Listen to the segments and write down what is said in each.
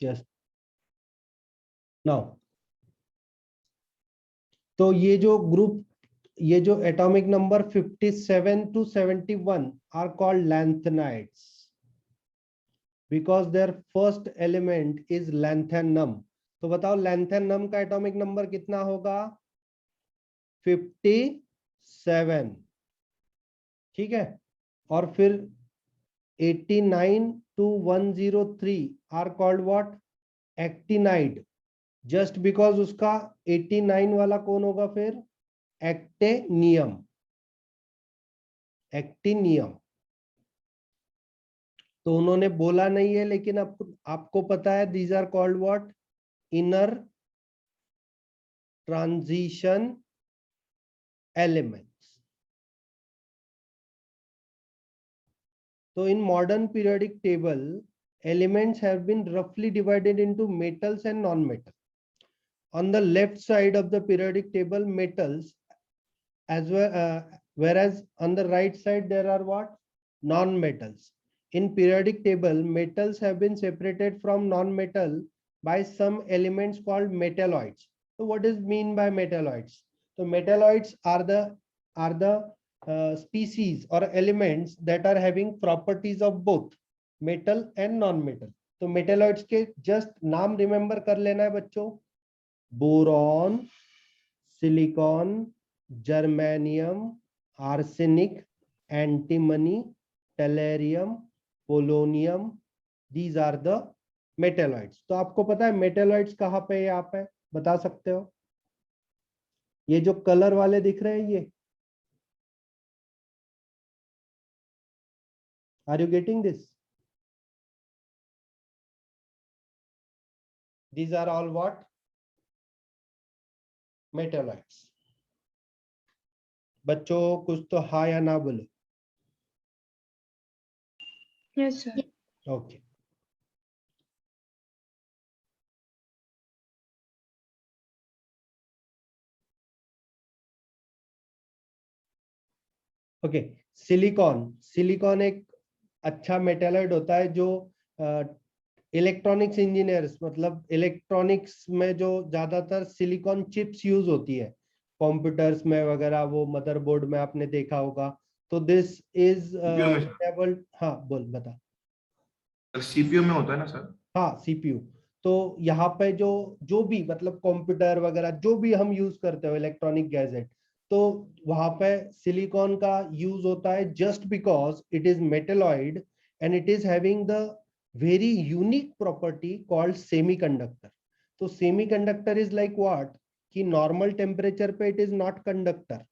Yes now, तो ये जो atomic number 57 to 71 are called lanthanides because their first element is lanthanum. तो बताओ लैंथेनम का एटॉमिक नंबर कितना होगा? 57। ठीक है, और फिर 89 to 103 are called what? Actinide. Just because उसका 89 वाला कौन होगा फिर? एक्टेनियम। एक्टिनियम। तो उन्होंने बोला नहीं है, लेकिन आपको पता है these are called what? Inner transition elements. So in modern periodic table, elements have been roughly divided into metals and non-metal. On the left side of the periodic table, metals, as well, whereas on the right side there are what? Non-metals. In periodic table, metals have been separated from non-metal by some elements called metalloids. So what is mean by metalloids? So metalloids are the species or elements that are having properties of both metal and non-metal. तो metalloids के just नाम remember कर लेना है बच्चों: boron, silicon, germanium, arsenic, antimony, tellurium, polonium. These are the metalloids. तो आपको पता है मेटेलॉइड्स कहाँ पे यहाँ पे बता सकते हो? ये जो कलर वाले दिख रहे हैं ये, are you getting this? These are all what? Metalloids. बच्चों कुछ तो हाँ या ना बोलो। Yes sir. Okay, okay. Silicon, silicon एक अच्छा मेटेलॉइड होता है जो इलेक्ट्रॉनिक्स इंजीनियर्स, मतलब इलेक्ट्रॉनिक्स में जो ज्यादातर सिलिकॉन चिप्स यूज होती है कंप्यूटर्स में वगैरह, वो मदरबोर्ड में आपने देखा होगा। तो दिस इज सुटेबल। हाँ बोल, बता। सीपीयू में होता है ना सर? हाँ सीपीयू। तो यहाँ पे जो जो भी मतलब कंप्यूटर वगैरह जो भी हम यूज करते हो इलेक्ट्रॉनिक गैजेट, तो वहां पे सिलिकॉन का यूज होता है just because it is metalloid and it is having the very unique property called semiconductor. तो सेमीकंडक्टर इज लाइक व्हाट? कि नॉर्मल टेम्परेचर पे it is not conductor,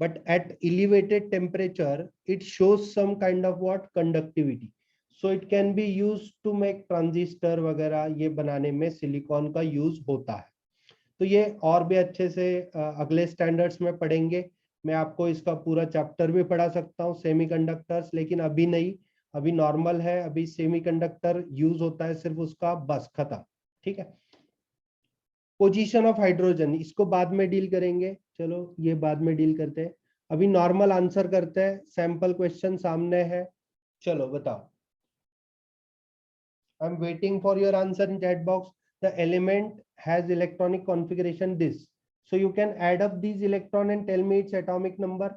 but at elevated temperature it shows some kind of what? Conductivity. So it can be used to make transistor वगैरह, ये बनाने में silicon का use होता है। तो ये और भी अच्छे से अगले स्टैंडर्ड्स में पढ़ेंगे। मैं आपको इसका पूरा चैप्टर भी पढ़ा सकता हूँ सेमीकंडक्टर्स, लेकिन अभी नहीं, अभी नॉर्मल है। अभी सेमीकंडक्टर यूज होता है सिर्फ उसका, बस खत्म। ठीक है। पोजीशन ऑफ हाइड्रोजन इसको बाद में डील करेंगे, चलो ये बाद में डील करते हैं। अभी नॉर्मल आंसर करते हैं। सैंपल क्वेश्चन सामने है, चलो बताओ। I am waiting for your answer in chat box. The element has electronic configuration this, so you can add up these electron and tell me its atomic number.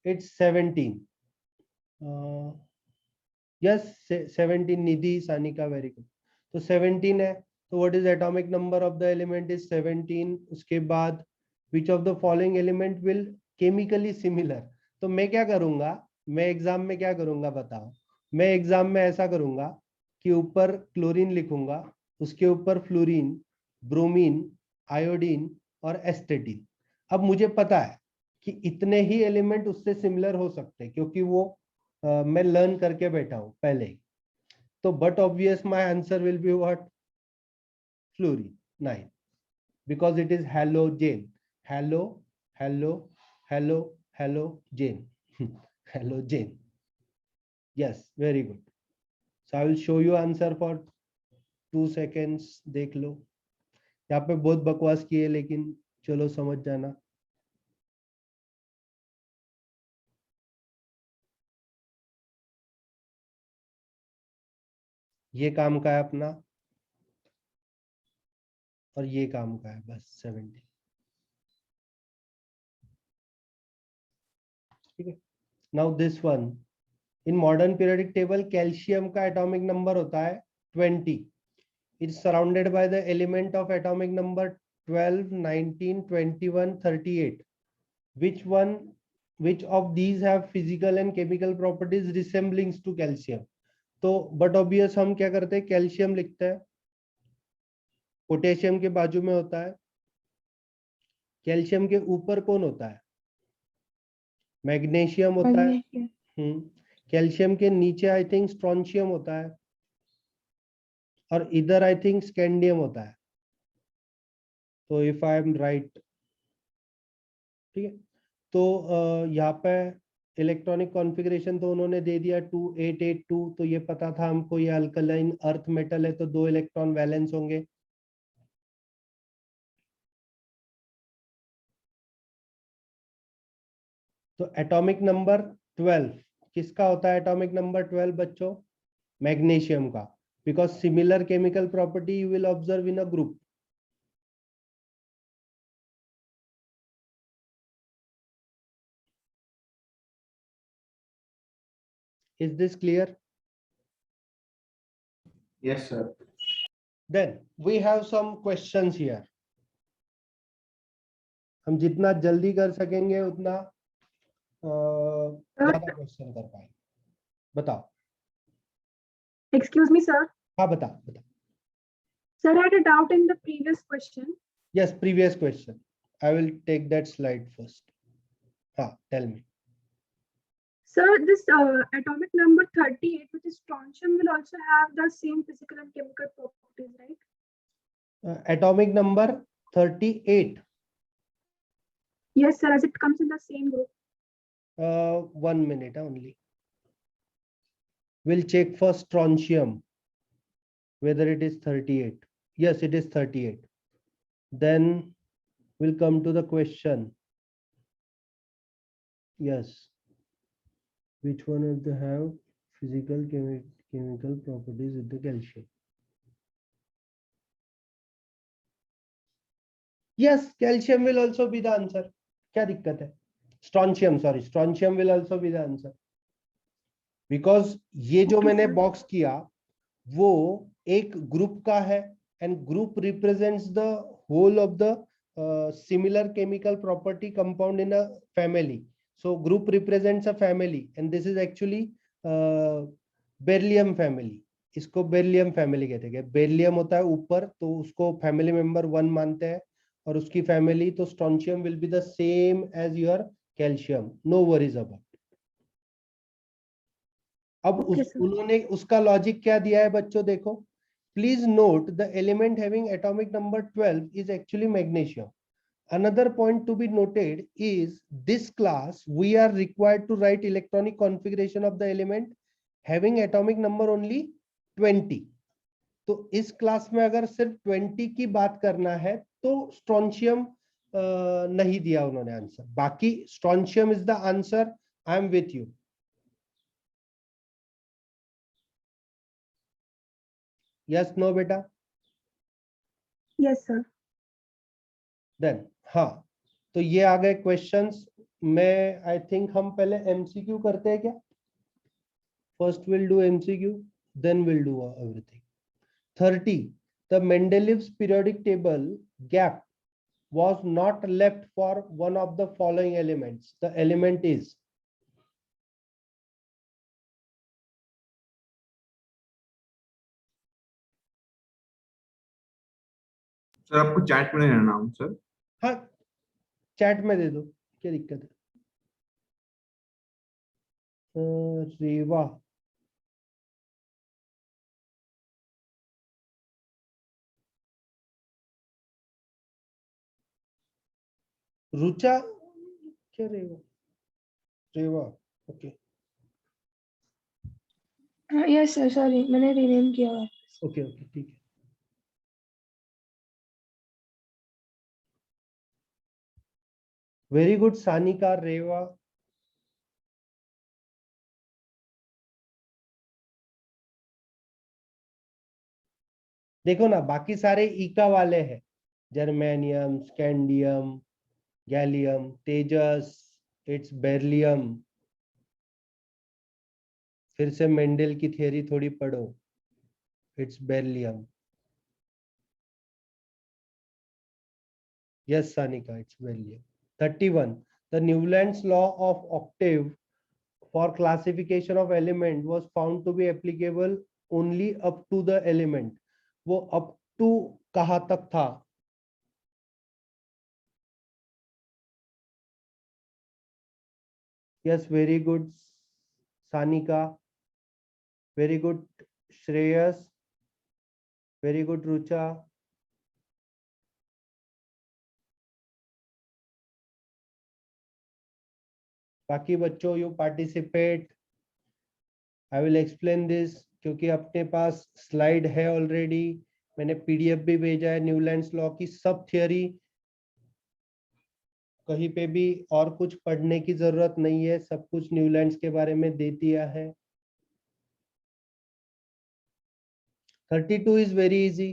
It's 17. Yes, 17. Nidhi, Sanika, very good. तो 17 है। तो what is atomic number of the element? Is 17। उसके बाद which of the following element will chemically similar? तो मैं क्या करूंगा, मैं एग्जाम में क्या करूंगा बताओ? मैं एग्जाम में ऐसा करूंगा कि ऊपर क्लोरीन लिखूंगा, उसके ऊपर फ्लोरीन, ब्रोमीन, आयोडीन और एस्टेटिन। अब मुझे पता है कि इतने ही एलिमेंट उससे सिमिलर हो सकते हैं, क्योंकि वो मैं लर्न करके बैठा हूं पहले ही। तो but obvious my answer will be what? Fluorine 9, because it is halogen. Hello hello hello halogen halogen. Yes, very good. So I will show you answer for 2 seconds, देख लो। यहाँ पे बहुत बकवास की है, लेकिन चलो समझ जाना। ये काम का है अपना, और ये काम का है बस 70। ठीक है, now this one, in modern periodic table calcium का एटॉमिक नंबर होता है 20। It's surrounded by the element of atomic number 12, 19, 21, 38। Which one, which of these have physical and chemical properties resembling to calcium? तो but obvious हम क्या करते हैं, calcium लिखते हैं, पोटेशियम के बाजू में होता है, कैल्शियम के ऊपर कौन होता है, मैग्नीशियम होता है। कैल्शियम के नीचे आई थिंक स्ट्रोंशियम होता है, और इधर आई थिंक स्कैंडियम होता है। तो इफ आई एम राइट, ठीक है, तो यहाँ पे इलेक्ट्रॉनिक कॉन्फ़िगरेशन तो उन्होंने दे दिया 2882, तो ये पता था हमको, ये अल्कलाइन अर्थ मेटल है तो 2 इलेक्ट्रॉन वैलेंस होंगे। तो एटॉमिक नंबर 12 किसका होता है, एटॉमिक नंबर 12 बच्चों, मैग्नीशियम का, because similar chemical property you will observe in a group. Is this clear? Yes, sir. Then we have some questions here. हम जितना जल्दी कर सकेंगे उतना ज्यादा क्वेश्चन कर पाएंगे। बताओ। Excuse me, sir. हाँ बता बता। Sir, I had a doubt in the previous question. Yes, previous question. I will take that slide first. हाँ, tell me. Sir, this atomic number 38, which is strontium, will also have the same physical and chemical properties, right? Atomic number 38. Yes, sir, as it comes in the same group. 1 minute only. We'll check for strontium whether it is 38. Yes, it is 38. Then we'll come to the question. Yes. Which one of them have physical chemical properties with the calcium? Yes, calcium will also be the answer. क्या दिक्कत है? Strontium, sorry, strontium will also be the answer. Because ये जो मैंने box किया वो एक group का है, and group represents the whole of the similar chemical property compound in a family. So group represents a family, and this is actually beryllium family. इसको beryllium family कहते हैं। बेरिलियम होता है ऊपर, तो उसको फैमिली मेंबर 1 मानते हैं, और उसकी फैमिली, तो strontium will be the same as your calcium, no worries about. अब उन्होंने उसका लॉजिक क्या दिया है बच्चों, देखो। Please note the element having atomic number 12 is actually magnesium. Another point to be noted is this class we are required to write electronic configuration of the element having atomic number only 20. तो इस class में अगर सिर्फ 20 की बात करना है तो स्ट्रोंशियम नहीं दिया उन्होंने आंसर, बाकी strontium is the answer. I am with you. Yes no बेटा? Yes, sir. देन हाँ, तो ये आ गए क्वेश्चंस। मैं आई थिंक हम पहले एमसीक्यू करते हैं क्या? First will do MCQ, then will do everything. 30, the Mendeleev's periodic table gap was not left for one of the following elements. The element is, sir आपको चैट में नहीं रहना हूँ सर। हाँ चैट में दे दो, क्या दिक्कत है? रेवा, रुचा, क्या रेवा? रेवा, ओके Yes, sir. Sorry, मैंने rename किया हुआ है. ओके ओके, ठीक है। वेरी गुड सानिका, रेवा। देखो ना, बाकी सारे इका वाले हैं, germanium, scandium, gallium, Tejas, it's beryllium. फिर से मेंडल की थियरी थोड़ी पढ़ो, it's beryllium. Yes, Sanika, it's Beryllium. 31. The Newland's law of octave for classification of element was found to be applicable only up to the element. वो up to कहाँ तक था? Yes, very good, Sanika. Very good, Shreyas. Very good, Rucha. बाकी बच्चों, you participate. I will explain this क्योंकि अपने पास slide है already, मैंने पीडीएफ भी भेजा है न्यूलैंड्स लॉ की सब थियरी। कहीं पे भी और कुछ पढ़ने की जरूरत नहीं है, सब कुछ न्यूलैंड्स के बारे में दे दिया है। 32 is very easy.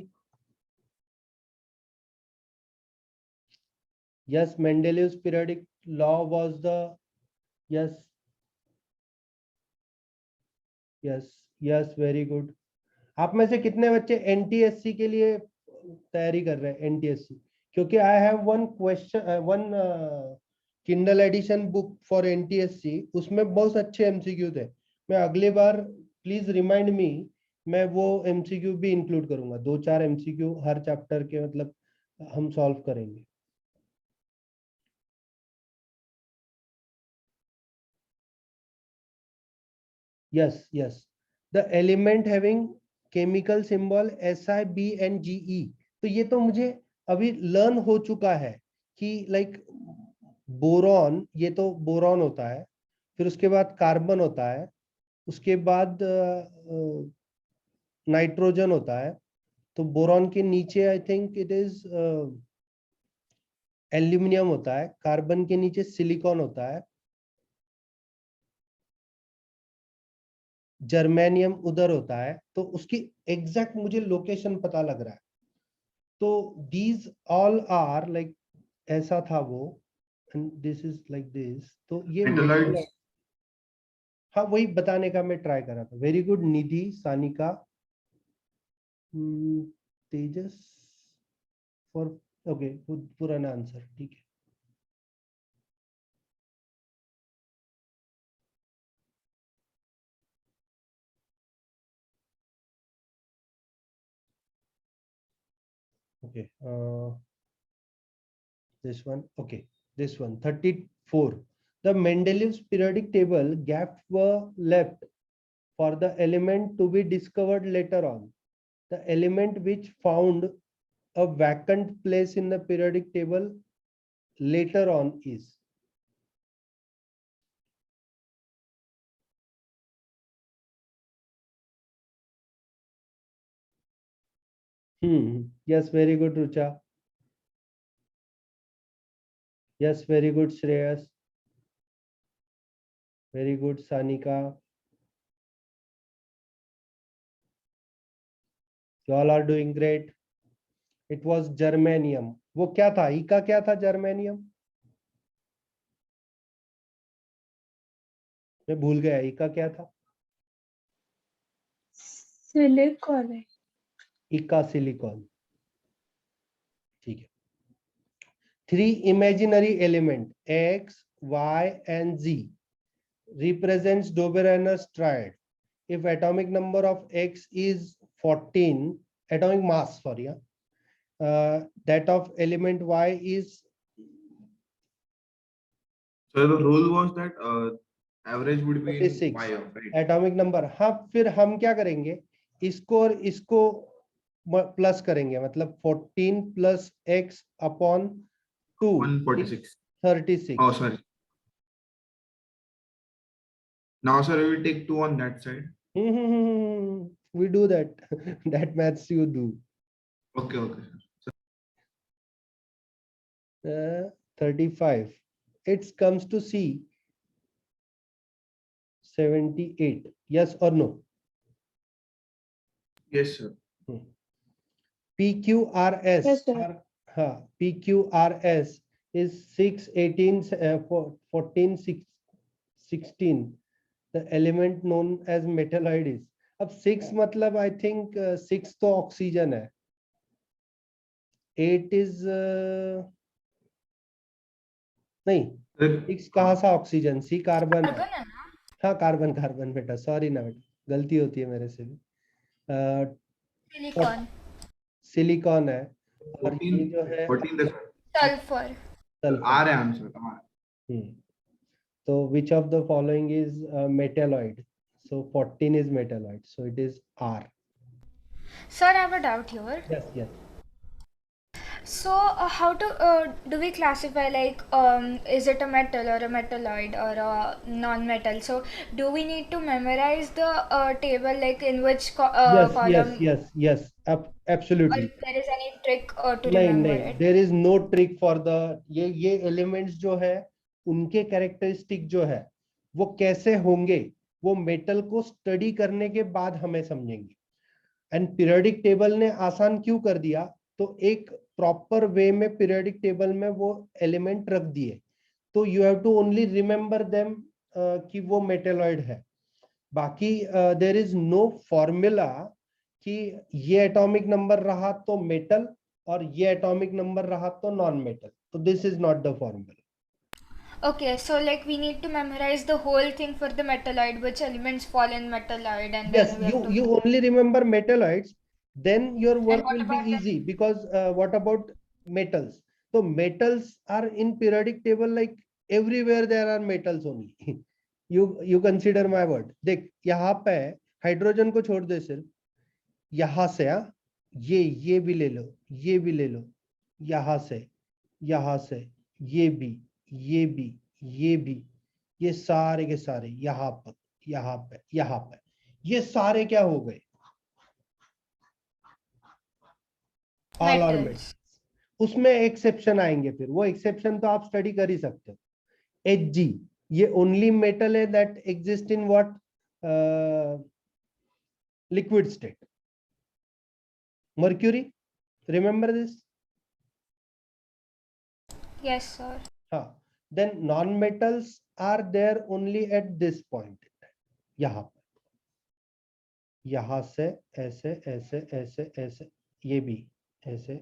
Yes, Mendeleev's periodic law was the, yes, yes, very good. आप में से कितने बच्चे एनटीएससी के लिए तैयारी कर रहे हैं? एनटीएससी, क्योंकि I have one question, one Kindle addition book for NTSC, उसमें बहुत अच्छे एमसीक्यू थे। मैं अगली बार प्लीज रिमाइंड मी, मैं वो एमसीक्यू भी इंक्लूड करूंगा, 2-4 एमसीक्यू हर चैप्टर के, मतलब हम सॉल्व करेंगे। yes, the element having chemical symbol SI, B and GE। तो ये तो मुझे अभी लर्न हो चुका है कि लाइक बोरॉन, ये तो बोरॉन होता है, फिर उसके बाद कार्बन होता है, उसके बाद नाइट्रोजन होता है। तो बोरॉन के नीचे I think it is aluminium होता है, कार्बन के नीचे सिलिकॉन होता है, जर्मेनियम उधर होता है। तो उसकी एग्जैक्ट मुझे लोकेशन पता लग रहा है। तो दीज ऑल आर लाइक, ऐसा था वो, and this is like this. तो ये Metalloids. हाँ, वही बताने का मैं ट्राई कर रहा था। Very good Nidhi, Sanika, Tejas for, okay, पुराना आंसर, ठीक है। Okay, this one, okay, this one, 34. The Mendeleev's periodic table gaps were left for the element to be discovered later on. The element which found a vacant place in the periodic table later on is. Yes, very good, Rucha. Yes, very good, Shreyas. Very good, Sanika. You all are doing great. It was germanium. वो क्या था? इका क्या था? Germanium, मैं भूल गया। इका क्या था? सिलिकॉन। इका सिलिकॉन, ठीक है। 3 imaginary element X, Y and Z represents Doberan's triad. If atomic number of X is 14, atomic mass, sorry, that of element Y is. So the rule was that average would be in 46 Y, right? Atomic number. हाँ, फिर हम क्या करेंगे, इसको और इसको plus करेंगे, मतलब 14 plus x upon 2 146. 36। Oh, sorry. Now, sir, we will take 2 on that side. We do that. That maths you do. Okay, okay, sir. 35. It comes to C. 78. Yes or no? Yes, sir. PQRS. Yes, sir. PQRS is 6, 18, 14, 16. The element known as metalloid is. अब 6 मतलब I think 6 तो oxygen है. 8 is नहीं, 6 कहाँ सा oxygen? सी carbon है. Carbon है ना? हाँ कार्बन कार्बन बेटा, सॉरी ना बेटा, गलती होती है मेरे से भी. सिलिकॉन, सिलिकॉन है. और ये 14 जो है 14 the sulphur, sulphur. R answer. So which of the following is metalloid? So 14 is metalloid. So it is R. sir, I have a doubt here. Yes, yes. So how do we classify, like, is it a metal or a metalloid or a non-metal? So do we need to memorize the table, like in which Yes, column, yes. or Absolutely. if there is any trick to नहीं remember नहीं, it? there is no trick for the ये elements जो है उनके characteristic जो है वो कैसे होंगे वो मेटल को स्टडी करने के बाद हमें समझेंगे. एंड पीरियोडिक टेबल ने आसान क्यों कर दिया? तो एक प्रॉपर वे में पीरियोडिक टेबल में वो एलिमेंट रख दिए, तो you have to only remember them कि वो मेटेलॉइड है. बाकी देयर इज नो फॉर्मूला कि ये एटॉमिक नंबर रहा तो मेटल और ये एटॉमिक नंबर रहा तो नॉन मेटल. तो this is not the formula. Okay, so like we need to memorize the whole thing for the metalloid, which elements fall in metalloid, and Yes, then we have to. you only remember metalloids, then your work what will be about the- easy, because what about metals? So metals are in periodic table, like everywhere there are metals only. you consider my word. देख यहाँ पे hydrogen को छोड़ दे सिर्फ, यहाँ से ये भी ले लो, ये भी ले लो, यहाँ से ये भी, ये सारे के सारे यहाँ पे ये सारे क्या हो गए? All are Metals. मेटल्स. उसमें एक्सेप्शन आएंगे, फिर वो एक्सेप्शन तो आप स्टडी कर ही सकते हो. Hg ये ओनली मेटल है that exist in what? Liquid state. Mercury, remember this? Yes, sir. हाँ. Then non-metals are there only at this point. यहाँ पे, यहाँ से ऐसे ये भी ऐसे.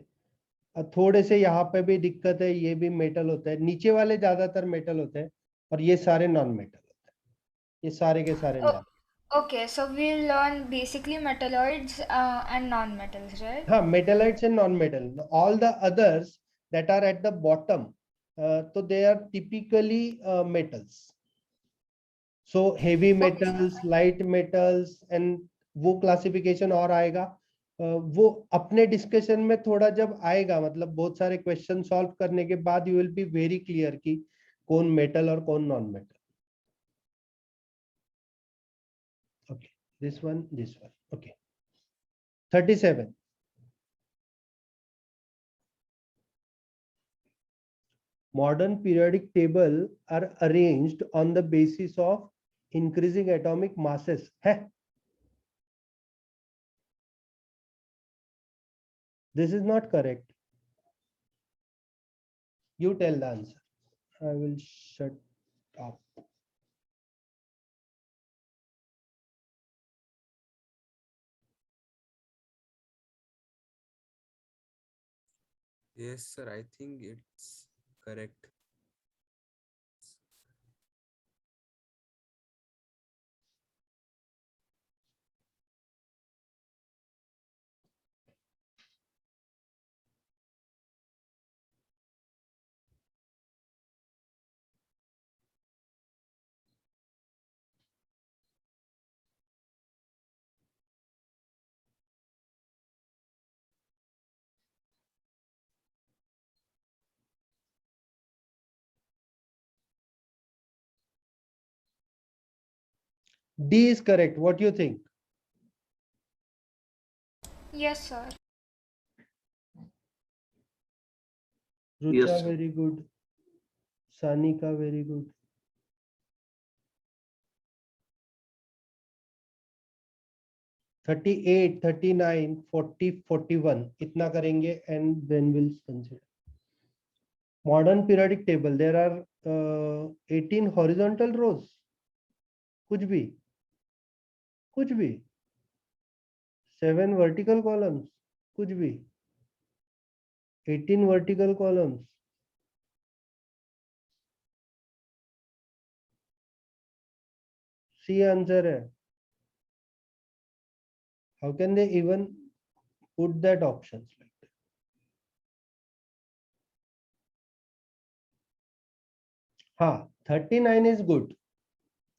थोड़े से यहाँ पे भी दिक्कत है, ये भी मेटल होता है. नीचे वाले ज्यादातर मेटल होते हैं और ये सारे नॉन मेटल होते हैं. ये सारे के सारे Oh, non. okay, so we'll learn basically metalloids and non-metals, right? हाँ, metallites and non-metal. All the others that are at the bottom, so they are typically metals. So heavy metals, light metals, and वो classification और आएगा. वो अपने discussion में थोड़ा जब आएगा, मतलब बहुत सारे क्वेश्चन सॉल्व करने के बाद you will be very clear कि कौन मेटल और कौन non metal. Okay, this one. Okay. 37. Modern periodic table are arranged on the basis of increasing atomic masses. है? This is not correct. You tell the answer. I will shut up. Yes, sir. I think it's correct. D is correct. What do you think? Yes, sir. Rucha, Yes. very good. Sanika, very good. 38, 39, 40, 41 इतना करेंगे and then we'll consider. Modern periodic table, there are 18 horizontal rows. कुछ भी 7 vertical columns, कुछ भी 18 vertical columns. C answer है. How can they even put that options like that? हाँ, 39 is good.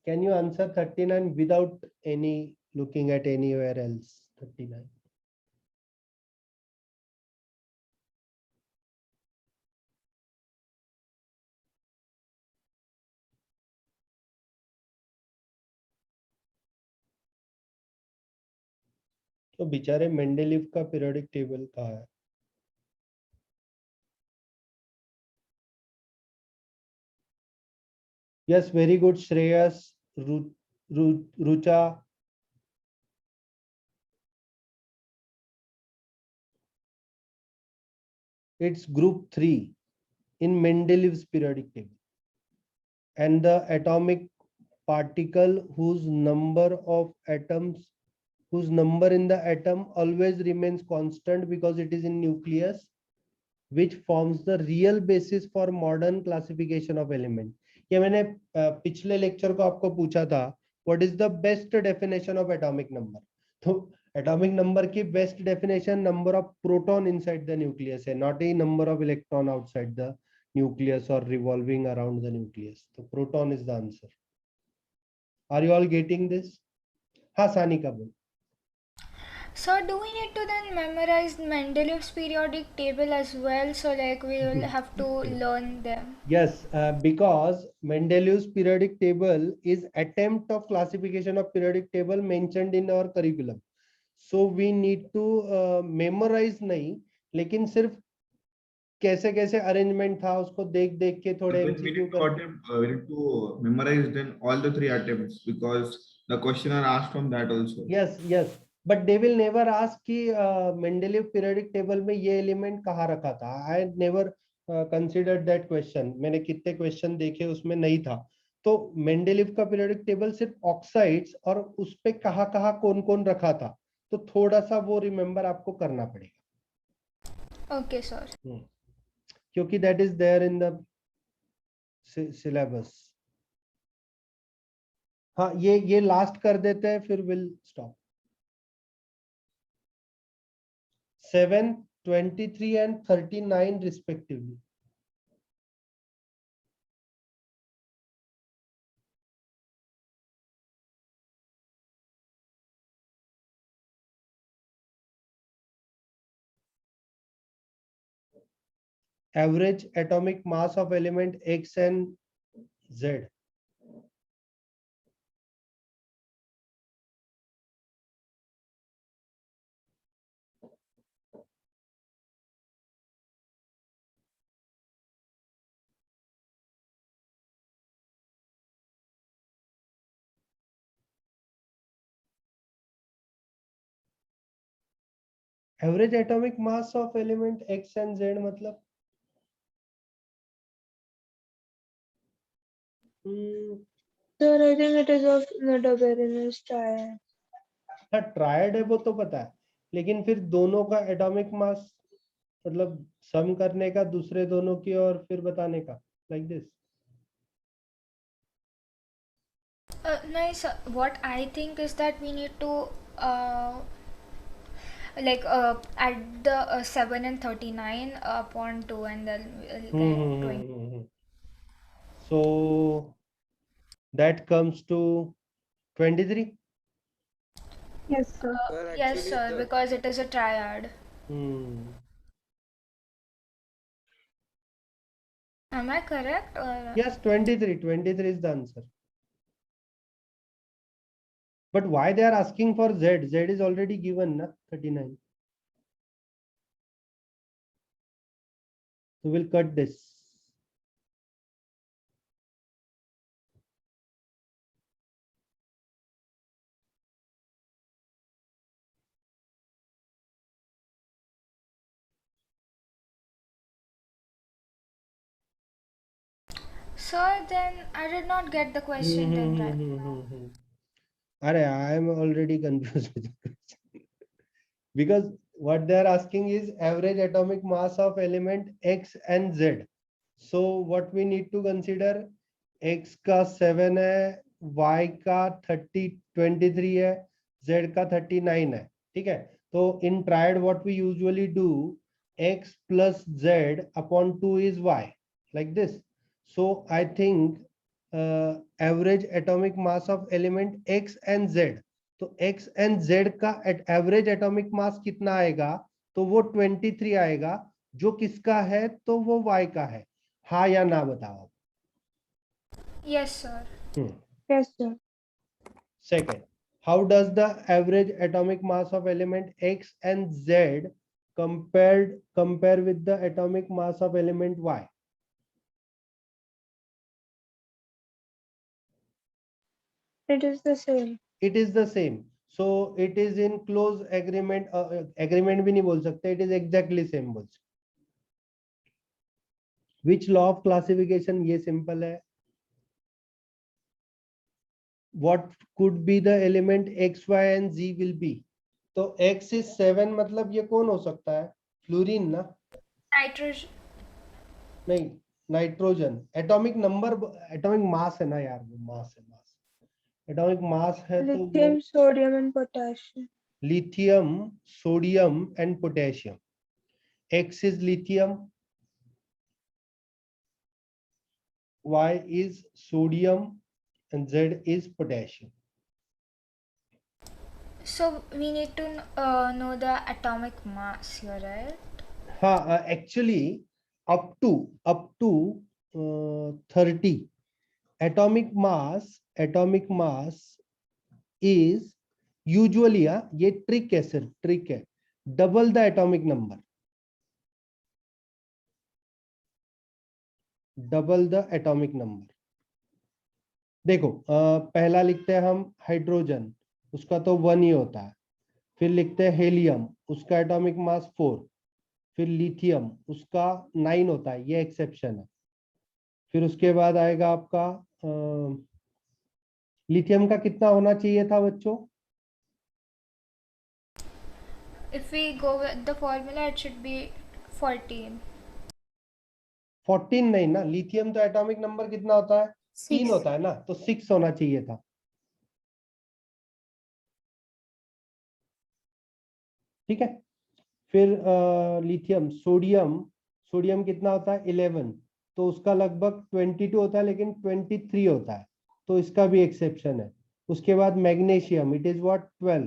Can you answer 39 without any looking at anywhere else? 39. तो बेचारे Mendeleev का periodic table कहाँ है? Yes, very good, Shreyas, Rucha. It's group 3 in Mendeleev's periodic table. And the atomic particle whose number of atoms, whose number in the atom always remains constant because it is in nucleus, which forms the real basis for modern classification of element. ये मैंने पिछले lecture को आपको पूछा था, what is the best definition of atomic number? तो atomic number की best definition number of proton inside the nucleus है, not a number of electron outside the nucleus or revolving around the nucleus. So proton is the answer. Are you all getting this? हाँ सानिका बोल. So do we need to then memorize Mendeleev's periodic table as well? So like we will have to learn them. Yes, because Mendeleev's periodic table is attempt of classification of periodic table mentioned in our curriculum. So we need to memorize नहीं, लेकिन सिर्फ कैसे कैसे arrangement था उसको देख देख के थोड़े We MCQ need to attempt, we need to memorize then all the 3 attempts because the question are asked from that also. yes, but they will never ask कि Mendeleev periodic table में ये element कहाँ रखा था. I never considered that question. मैंने कितने question देखे उसमें नहीं था. तो मेंडेलीव का पीरियोडिक टेबल सिर्फ ऑक्साइड्स और उस पे कहाँ कहाँ कौन कौन रखा था, तो थोड़ा सा वो रिमेम्बर आपको करना पड़ेगा. Okay, sir. क्योंकि that is there in the syllabus. हाँ ये लास्ट कर देते हैं फिर will stop. 7, 23 and 39 respectively. Average atomic mass of element X and Z. Average atomic mass of element X and Z मतलब Sir, I think it is of Noether-Bernoulli's triad. हाँ triad है वो तो पता है, लेकिन फिर दोनों का एटॉमिक मास मतलब सम करने का दूसरे दोनों की और फिर बताने का, like this. Nice. What I think is that we need to add the 7 and 39 upon 2 and then we'll get 20. So that comes to 23. Yes, sir. Well, Yes, actually, sir, because it is a triad. Am I correct? Or Yes, 23 is the answer. But why they are asking for Z? Z is already given, na 39. So we'll cut this. Sir, then I did not get the question then right. Arey, I am already confused with the question. Because what they are asking is average atomic mass of element X and Z. So what we need to consider, X का 7 है, Y का 23 है, Z का 39 है, ठीक है? तो in triad what we usually do, X plus Z upon 2 is Y, like this. So I think average atomic mass of element X and Z, तो X and Z का एवरेज एटॉमिक मास कितना आएगा? तो वो 23 आएगा, जो किसका है? तो वो Y का है। हाँ या ना बताओ। Yes, sir. Yes, sir. Second, how does the average atomic mass of element X and Z compare with the atomic mass of element Y? It is the same. It is the same. So it is in close agreement. Agreement भी नहीं बोल सकते. It is exactly same बोल सकते. Which law of classification? ये simple है. What could be the element X, Y and Z will be? तो X is 7, मतलब ये कौन हो सकता है? फ्लोरीन ना? Nitrogen. नहीं, nitrogen. Atomic number, atomic mass है ना यार, वो मास है, मास. एटॉमिक मास है तो Lithium, sodium, and potassium. Lithium, sodium and potassium. X is lithium, Y is sodium and Z is potassium. So we need to know the atomic mass here, right? हाँ, actually up to 30 atomic mass is usually, ये trick है sir, trick है, double the atomic number. Double the atomic number. देखो, पहला लिखते हैं हम hydrogen, उसका तो 1 ही होता है. फिर लिखते हैं हेलियम, उसका एटॉमिक मास 4. फिर लिथियम, उसका 9 होता है, ये एक्सेप्शन है. फिर उसके बाद आएगा आपका लिथियम का कितना होना चाहिए था बच्चों? If we go with the formula, it should be 14. 14 नहीं ना, लिथियम तो एटॉमिक नंबर कितना होता है? 3 6. होता है ना, तो 6 होना चाहिए था. ठीक है. फिर लिथियम, सोडियम कितना होता है? 11, तो उसका लगभग 22 होता है, लेकिन 23 होता है, तो इसका भी एक्सेप्शन है. उसके बाद मैग्नीशियम, इट इज व्हाट? 12,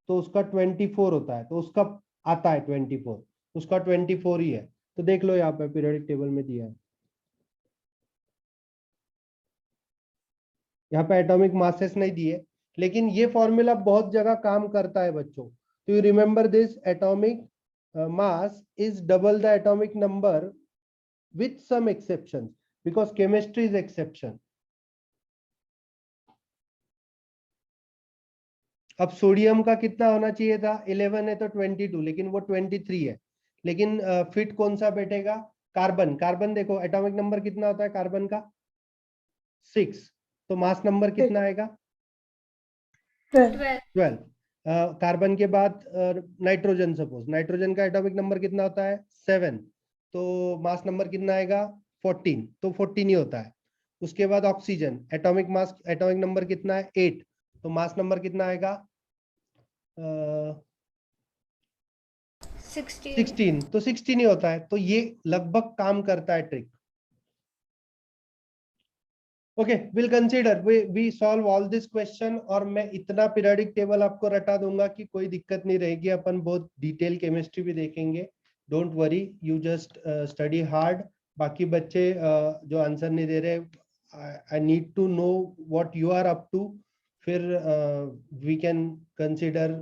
तो उसका 24 होता है, तो उसका आता है 24, उसका 24 ही है. तो देख लो यहाँ पे पीरियोडिक टेबल में दिया है, यहाँ पे एटॉमिक मासेस नहीं दिए, लेकिन ये फॉर्मूला बहुत जगह काम करता है बच्चों. तो you remember this, atomic mass is double the atomic number with some exceptions, because chemistry is exception. अब सोडियम का कितना होना चाहिए था? 11 है तो 22, लेकिन वो 23 है. लेकिन फिट कौन सा बैठेगा? कार्बन देखो एटॉमिक नंबर कितना होता है कार्बन का? 6, तो मास नंबर कितना आएगा? 12. कार्बन के बाद नाइट्रोजन, सपोज नाइट्रोजन का एटॉमिक नंबर कितना होता है? 7, तो मास नंबर कितना आएगा? 14, तो 14 ही होता है. उसके बाद ऑक्सीजन, एटॉमिक नंबर कितना है? 8, तो मास नंबर कितना आएगा? 16, तो 16 ही होता है. तो ये लगभग काम करता है trick. Okay, will consider we solve all this question. और मैं इतना पीरियोडिक टेबल आपको रटा दूंगा कि कोई दिक्कत नहीं रहेगी. अपन बहुत डिटेल केमिस्ट्री भी देखेंगे. Don't worry, you just study hard. बाकी बच्चे जो आंसर नहीं दे रहे, I need to know what you are up to. फिर we can consider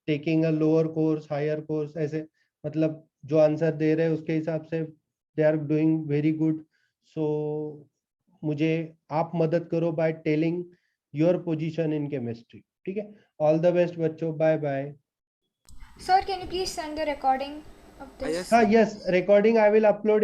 taking a lower course, higher course, ऐसे. मतलब जो आंसर दे रहे हैं उसके हिसाब से they are doing very good. So मुझे आप मदद करो by telling your position in chemistry. ठीक है, ऑल द बेस्ट बच्चों, bye bye. Sir, can you please send the recording of this? Yes. हाँ, yes, recording I will upload